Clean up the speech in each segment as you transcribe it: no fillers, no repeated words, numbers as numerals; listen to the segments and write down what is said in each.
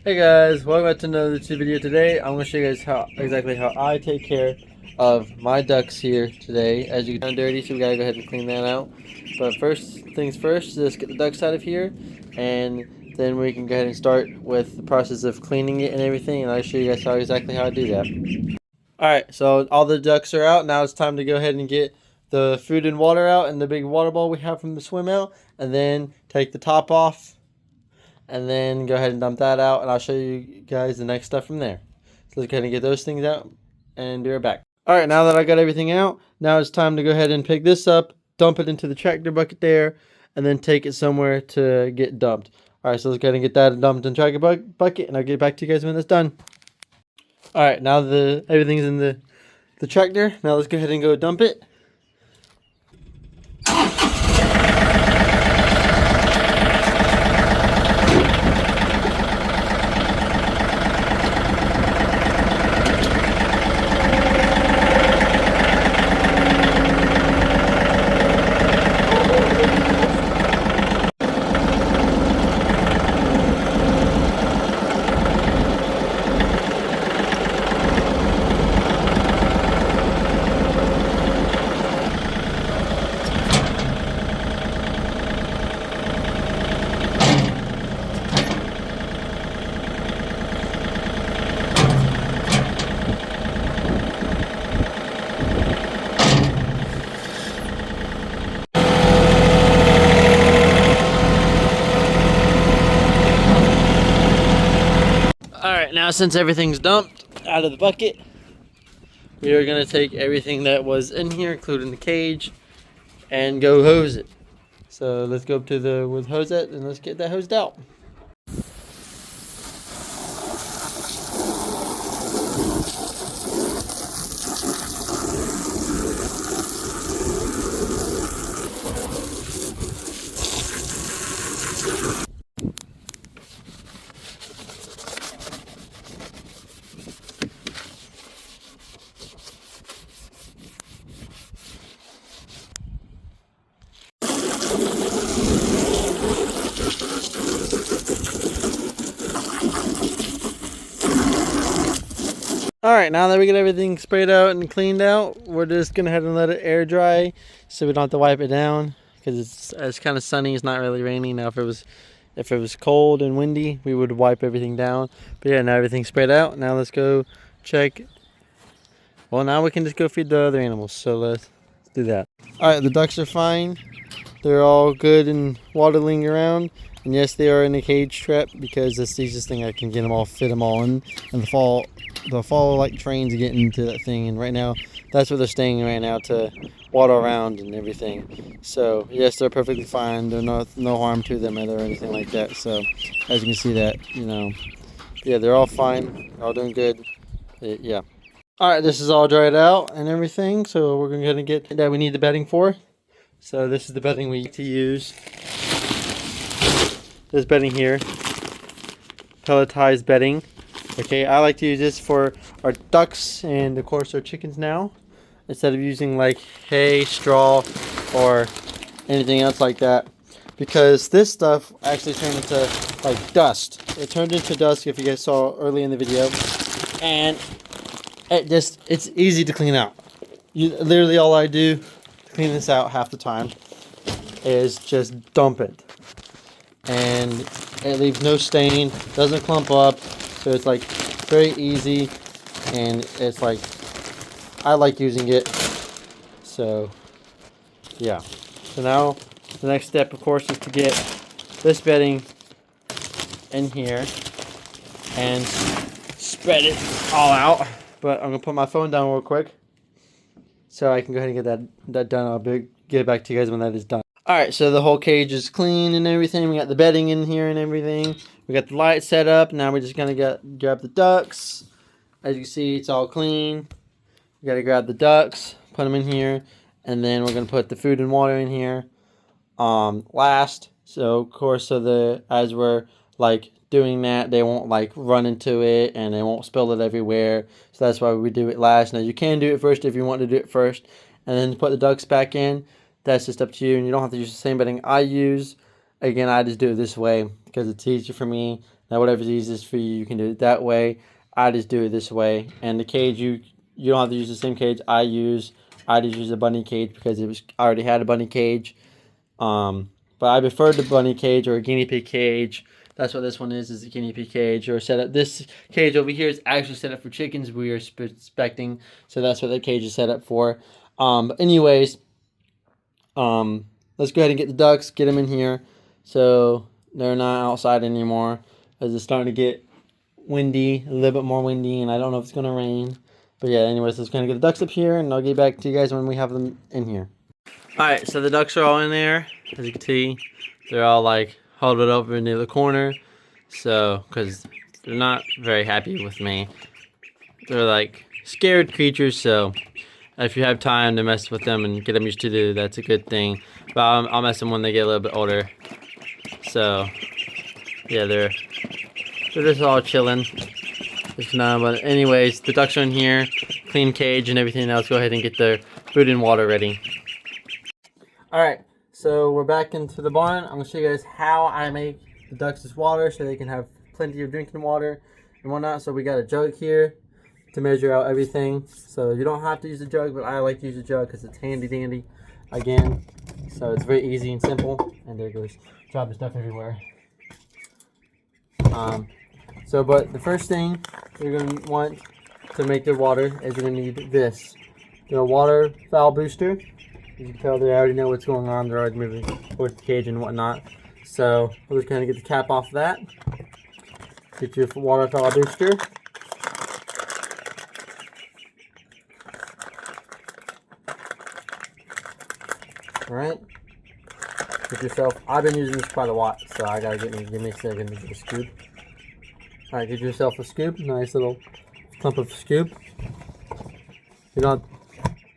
Hey guys, welcome back to another YouTube video. Today I'm going to show you guys exactly how I take care of my ducks here today. As you can tell, dirty, so we gotta go ahead and clean that out. But first things first, let's get the ducks out of here, and then we can go ahead and start with the process of cleaning it and everything, and I'll show you guys exactly how I do that. Alright, so all the ducks are out. Now it's time to go ahead and get the food and water out and the big water bowl we have from the swim out, and then take the top off, and then go ahead and dump that out, and I'll show you guys the next stuff from there. So let's go ahead and get those things out and be right back. Alright, now that I got everything out, now it's time to go ahead and pick this up, dump it into the tractor bucket there, and then take it somewhere to get dumped. Alright, so let's go ahead and get that dumped in the tractor bucket, and I'll get back to you guys when it's done. Alright, now everything's in the tractor, now let's go ahead and go dump it. Alright, now since everything's dumped out of the bucket, we are going to take everything that was in here, including the cage, and go hose it. So let's go up to the hose it and let's get that hosed out. Alright, now that we get everything sprayed out and cleaned out, we're just going to head and let it air dry so we don't have to wipe it down, because it's kind of sunny, it's not really raining. Now if it was cold and windy, we would wipe everything down. But yeah, now everything's sprayed out. Now let's go check. Well, now we can just go feed the other animals, so let's do that. Alright, the ducks are fine. They're all good and waddling around. And yes, they are in a cage trap because that's the easiest thing I can get them all, fit them all in. And they'll follow like trains to get into that thing. And right now, that's where they're staying right now, to waddle around and everything. So yes, they're perfectly fine. There's no harm to them or anything like that. So as you can see that, yeah, they're all fine. They're all doing good. Yeah. Alright, this is all dried out and everything. So we're going to get that we need the bedding for. So this is the bedding we need to use. This bedding here, pelletized bedding. Okay, I like to use this for our ducks and of course our chickens now, instead of using like hay, straw, or anything else like that, because this stuff actually turned into like dust. It turned into dust, if you guys saw early in the video, and it's easy to clean out. Literally all I do to clean this out half the time is just dump it. And it leaves no stain, doesn't clump up, so it's like very easy, and it's like, I like using it. So yeah, so now the next step of course is to get this bedding in here and spread it all out. But I'm gonna put my phone down real quick so I can go ahead and get that done. I'll get back to you guys when that is done. Alright, so the whole cage is clean and everything. We got the bedding in here and everything. We got the light set up. Now we're just going to grab the ducks. As you can see, it's all clean. We got to grab the ducks, put them in here, and then we're going to put the food and water in here last. So, of course, as we're like doing that, they won't like run into it and they won't spill it everywhere. So that's why we do it last. Now, you can do it first if you want to do it first, and then put the ducks back in. That's just up to you, and you don't have to use the same bedding I use. Again, I just do it this way because it's easier for me Now, whatever's easiest for you, you can do it that way. I just do it this way. And the cage, you don't have to use the same cage I use. I just use a bunny cage because I already had a bunny cage. But I prefer the bunny cage or a guinea pig cage. That's what this one is a guinea pig cage or set up. This cage over here is actually set up for chickens we are expecting. So that's what the cage is set up for. But anyways, let's go ahead and get the ducks, get them in here. So they're not outside anymore as it's starting to get windy, a little bit more windy, and I don't know if it's going to rain. But yeah, anyways, let's kind of get the ducks up here, and I'll get back to you guys when we have them in here. Alright, so the ducks are all in there. As you can see, they're all like huddled over near the corner. So, because they're not very happy with me. They're like scared creatures, so if you have time to mess with them and get them used to do, that's a good thing. But I'll mess them when they get a little bit older. So, yeah, they're just all chilling. But anyways, the ducks are in here, clean cage and everything else. Go ahead and get their food and water ready. Alright, so we're back into the barn. I'm going to show you guys how I make the ducks this water so they can have plenty of drinking water and whatnot. So we got a jug here to measure out everything. So you don't have to use a jug, but I like to use a jug because it's handy dandy again. So it's very easy and simple. And there goes dropping stuff everywhere. But the first thing you're going to want to make the water is you're going to need this. The water fowl booster. As you can tell, they already know what's going on. They're already moving towards the cage and whatnot. So we'll just kind of get the cap off of that. Get your water fowl booster. Alright. Get yourself, I've been using this quite a lot, so I gotta give me a second to get a scoop. Alright, get yourself a scoop, nice little clump of scoop.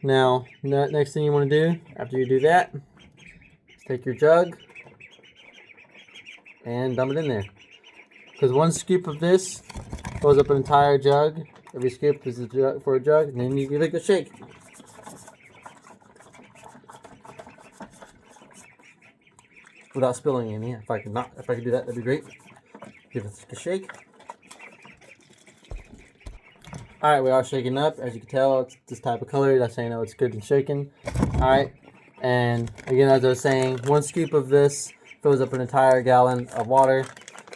Now, next thing you want to do, after you do that, is take your jug and dump it in there. Because one scoop of this fills up an entire jug. Every scoop is a jug for a jug, and then you give it a shake. Without spilling any. If I could do that, that'd be great. Give it a shake. Alright, we are shaking up. As you can tell, it's this type of color. That's how you know it's good and shaken. Alright, and again, as I was saying, one scoop of this fills up an entire gallon of water.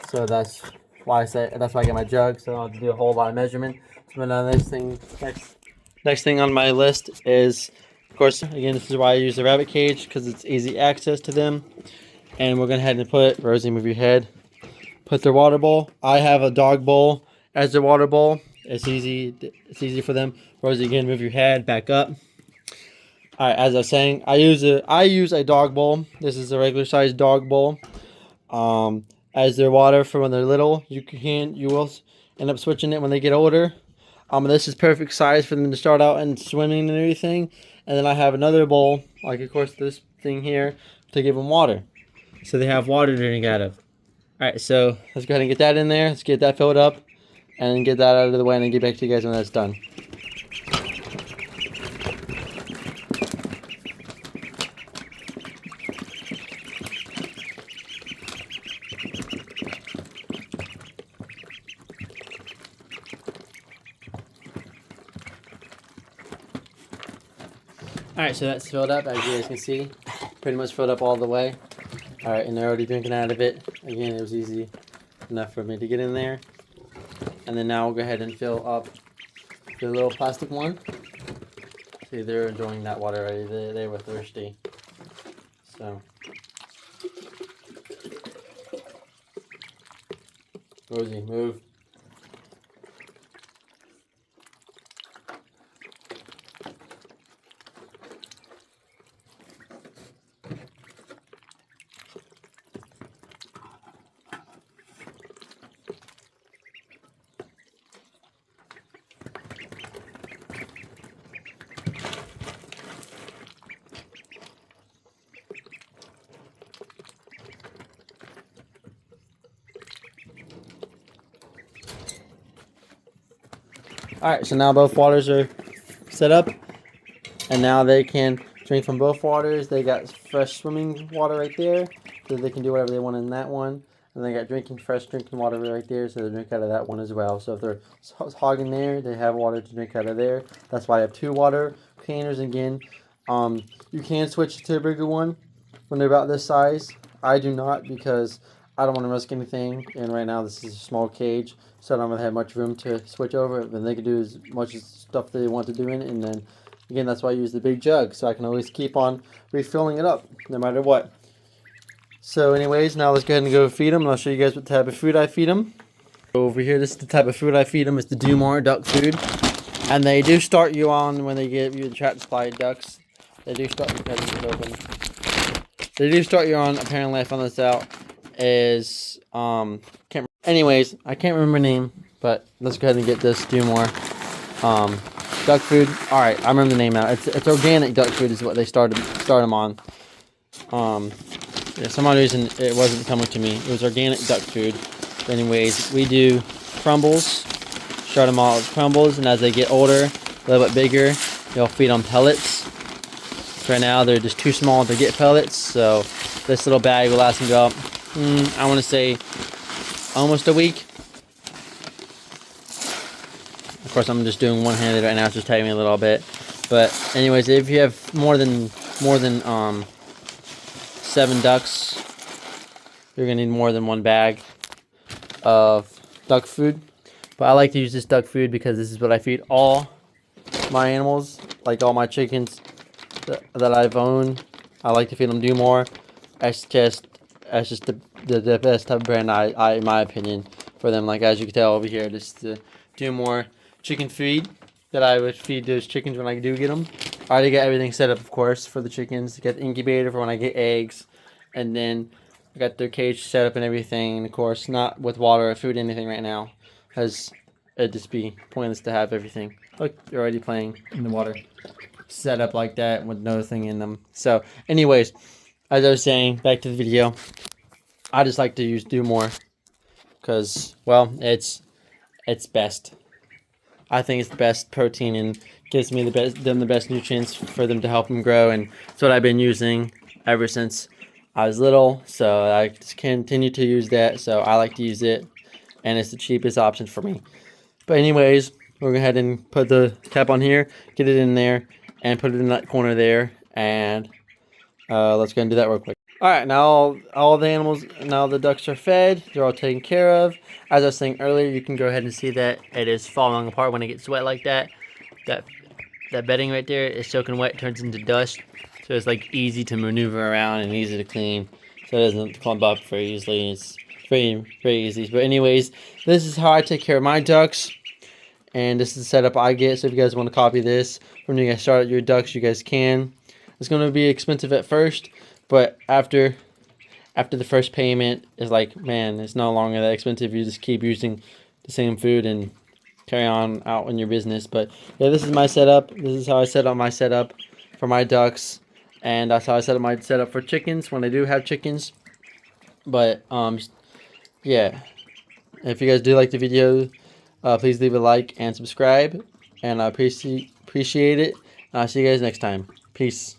So that's why I get my jug. So I don't have to do a whole lot of measurement. So now next thing on my list is, of course, again, this is why I use the rabbit cage, because it's easy access to them. And we're going to head and put, Rosie, move your head. Put their water bowl. I have a dog bowl as their water bowl. It's easy for them. Rosie, again, move your head back up. Alright, as I was saying, I use a dog bowl. This is a regular sized dog bowl. As their water for when they're little, you will end up switching it when they get older. This is perfect size for them to start out and swimming and everything. And then I have another bowl, like of course this thing here, to give them water. So they have water to drink out of. Alright, so let's go ahead and get that in there. Let's get that filled up and get that out of the way and then get back to you guys when that's done. Alright, so that's filled up, as you guys can see. Pretty much filled up all the way. Alright, and they're already drinking out of it. Again, it was easy enough for me to get in there. And then now we'll go ahead and fill up the little plastic one. See, they're enjoying that water already. They were thirsty. So. Rosie, move. Alright, so now both waters are set up, and now they can drink from both waters. They got fresh swimming water right there, so they can do whatever they want in that one. And they got fresh drinking water right there, so they drink out of that one as well. So if they're hogging there, they have water to drink out of there. That's why I have 2 water containers. Again, you can switch to a bigger one when they're about this size. I do not, because I don't want to risk anything. And right now this is a small cage, so I don't really have much room to switch over. Then they can do as much stuff they want to do in it. And then again, that's why I use the big jug, so I can always keep on refilling it up no matter what. So anyways, now let's go ahead and go feed them, and I'll show you guys what type of food I feed them. Over here, this is the type of food I feed them. It's the DuMOR duck food. And they do start you on when they give you the Tractor Supply ducks. They do start you open. They do start you on, apparently I found this out, is, anyways, I can't remember the name, but let's go ahead and get this DuMOR duck food. Alright, I remember the name now. It's organic duck food is what they start them on. Yeah, some odd reason it wasn't coming to me. It was organic duck food. But anyways, we do crumbles. Start them all with crumbles, and as they get older, a little bit bigger, you'll feed them pellets. Right now, they're just too small to get pellets, so this little bag will last them about, I want to say, almost a week. Of course, I'm just doing one-handed right now. It's just taking me a little bit. But anyways, if you have more than 7 ducks, you're gonna need more than 1 bag of duck food. But I like to use this duck food because this is what I feed all my animals, like all my chickens that I've owned. I like to feed them DuMOR. That's just the best type of brand in my opinion for them. Like as you can tell over here, this is the DuMOR chicken feed that I would feed those chickens when I do get them. I already got everything set up, of course, for the chickens. Got the incubator for when I get eggs, and then I got their cage set up and everything. And of course, not with water or food, anything right now, because it'd just be pointless to have everything. Look, they're already playing in the water, set up like that with no thing in them. So, anyways, as I was saying, back to the video. I just like to use DuMOR because, well, it's best. I think it's the best protein and gives me the best nutrients for them to help them grow, and it's what I've been using ever since I was little. So I just continue to use that. So I like to use it, and it's the cheapest option for me. But anyways, we're gonna go ahead and put the cap on here, get it in there, and put it in that corner there, and let's go and do that real quick. Alright, now all the animals, now the ducks are fed, they're all taken care of. As I was saying earlier, you can go ahead and see that it is falling apart when it gets wet like that. That bedding right there is soaking wet, turns into dust, so it's like easy to maneuver around and easy to clean, so it doesn't clump up very easily. It's very easy. But anyways, this is how I take care of my ducks, and this is the setup I get. So if you guys want to copy this when you guys start your ducks, you guys can. It's going to be expensive at first, but after the first payment, it's like, man, it's no longer that expensive. You just keep using the same food and carry on out in your business. But yeah, this is my setup. This is how I set up my setup for my ducks, and that's how I set up my setup for chickens when I do have chickens. But yeah, if you guys do like the video, please leave a like and subscribe, and I appreciate it. I'll see you guys next time. Peace.